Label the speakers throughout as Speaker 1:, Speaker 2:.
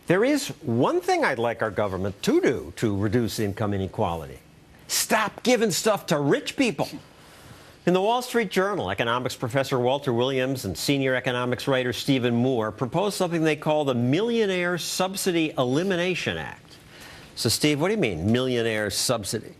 Speaker 1: There is one thing I'd like our government to do to reduce income inequality. Stop giving stuff to rich people. In the Wall Street Journal, economics professor Walter Williams and senior economics writer Stephen Moore proposed something they call the Millionaire Subsidy Elimination Act. So, Steve, what do you mean, millionaire subsidy?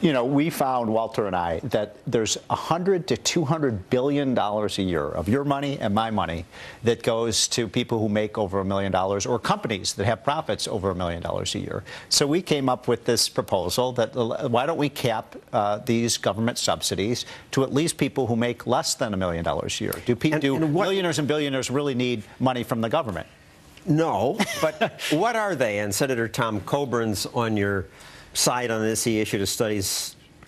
Speaker 2: You know, we found, Walter and I, that there's $100 to $200 billion a year of your money and my money that goes to people who make over $1 million or companies that have profits over $1 million a year. So we came up with this proposal that why don't we cap these government subsidies to at least people who make less than $1 million a year? Do millionaires and billionaires really need money from the government?
Speaker 1: No, but what are they? And Senator Tom Coburn's on your side on this. He issued a study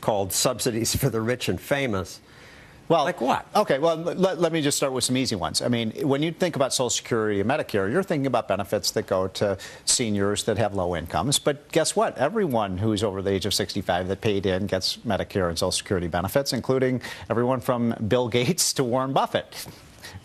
Speaker 1: called Subsidies for the Rich and Famous.
Speaker 2: Well,
Speaker 1: like what?
Speaker 2: Okay, well, let me just start with some easy ones. I mean, when you think about Social Security and Medicare, you're thinking about benefits that go to seniors that have low incomes. But guess what? Everyone who's over the age of 65 that paid in gets Medicare and Social Security benefits, including everyone from Bill Gates to Warren Buffett.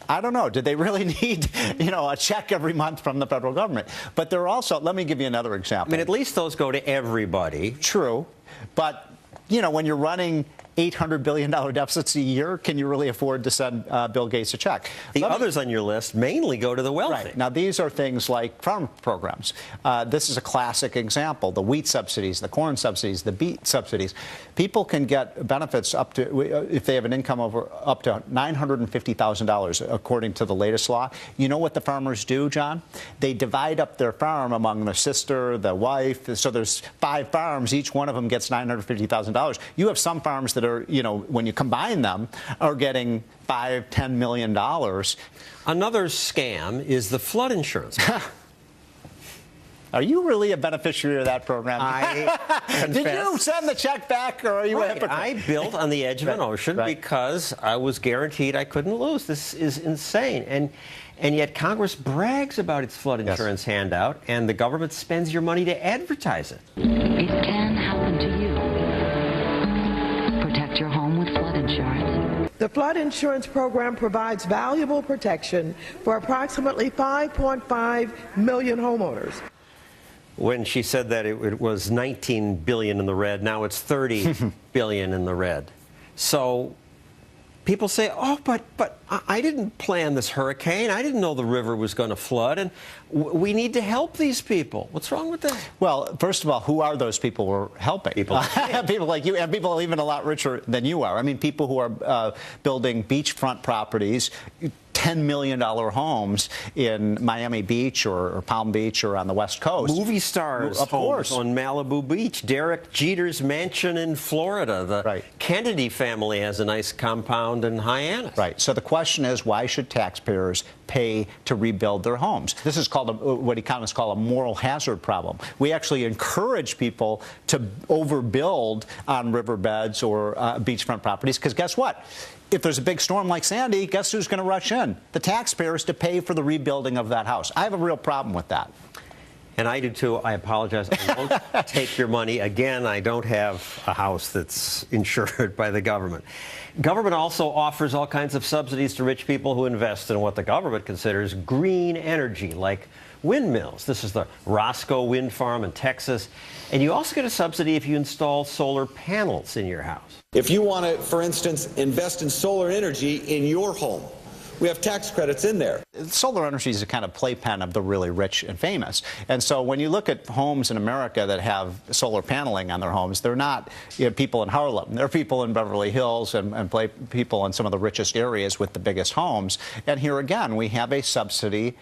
Speaker 2: I don't know. Did they really need, a check every month from the federal government? But they're also, let me give you another example.
Speaker 1: I mean, at least those go to everybody.
Speaker 2: True. But, when you're running $800 billion deficits a year, can you really afford to send Bill Gates a check?
Speaker 1: The others on your list mainly go to the wealthy.
Speaker 2: Right. Now, these are things like farm programs. This is a classic example. The wheat subsidies, the corn subsidies, the beet subsidies. People can get benefits up to, if they have an income over up to $950,000, according to the latest law. You know what the farmers do, John? They divide up their farm among the sister, the wife. So there's 5 farms. Each one of them gets $950,000. You have some farms that are, when you combine them, are getting $5, $10 million.
Speaker 1: Another scam is the flood insurance.
Speaker 2: Are you really a beneficiary of that program?
Speaker 1: I confess.
Speaker 2: Did you send the check back, or are you a hypocrite?
Speaker 1: I built on the edge of an ocean because I was guaranteed I couldn't lose. This is insane. And yet Congress brags about its flood insurance handout, and the government spends your money to advertise it.
Speaker 3: It can happen to you. Protect your home with flood insurance.
Speaker 4: The flood insurance program provides valuable protection for approximately 5.5 million homeowners.
Speaker 1: When she said that it was 19 billion in the red, now it's 30 billion in the red. So people say, oh, but I didn't plan this hurricane. I didn't know the river was going to flood, and we need to help these people. What's wrong with that?
Speaker 2: Well, first of all, who are those people we're helping? People like you, and people even a lot richer than you are. I mean, people who are building beachfront properties, $10 million homes in Miami Beach or Palm Beach or on the West Coast.
Speaker 1: Movie stars homes on Malibu Beach. Derek Jeter's mansion in Florida. The Kennedy family has a nice compound in Hyannis.
Speaker 2: Right. So the question is, why should taxpayers pay to rebuild their homes? This is called what economists call a moral hazard problem. We actually encourage people to overbuild on riverbeds or beachfront properties because guess what? If there's a big storm like Sandy, guess who's going to rush in? The taxpayers to pay for the rebuilding of that house. I have a real problem with that.
Speaker 1: And I do too. I apologize. I won't take your money. Again, I don't have a house that's insured by the government. Government also offers all kinds of subsidies to rich people who invest in what the government considers green energy, like windmills. This is the Roscoe Wind Farm in Texas. And you also get a subsidy if you install solar panels in your house.
Speaker 5: If you want to, for instance, invest in solar energy in your home, we have tax credits in there.
Speaker 2: Solar energy is a kind of playpen of the really rich and famous. And so when you look at homes in America that have solar paneling on their homes, they're not people in Harlem. They're people in Beverly Hills and people in some of the richest areas with the biggest homes. And here again, we have a subsidy,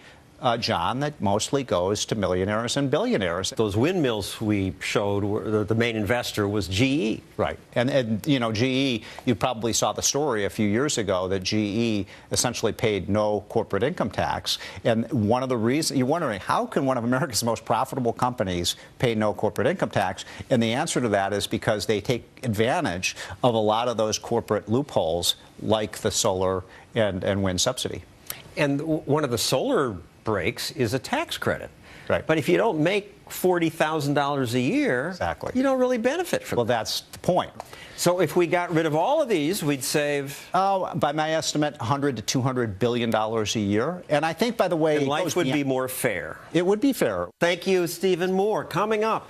Speaker 2: John, that mostly goes to millionaires and billionaires.
Speaker 1: Those windmills we showed, the main investor was GE.
Speaker 2: Right. And GE, you probably saw the story a few years ago that GE essentially paid no corporate income tax. And one of the reasons, you're wondering, how can one of America's most profitable companies pay no corporate income tax? And the answer to that is because they take advantage of a lot of those corporate loopholes like the solar and wind subsidy.
Speaker 1: And one of the solar breaks is a tax credit.
Speaker 2: Right.
Speaker 1: But if you don't make $40,000 a year,
Speaker 2: Exactly.
Speaker 1: you don't really benefit from
Speaker 2: Well,
Speaker 1: that.
Speaker 2: that's the point.
Speaker 1: So if we got rid of all of these, we'd save...
Speaker 2: Oh, by my estimate, $100 to $200 billion a year. And I think, by the way,
Speaker 1: and life would be more fair.
Speaker 2: It would be fairer.
Speaker 1: Thank you, Stephen Moore. Coming up...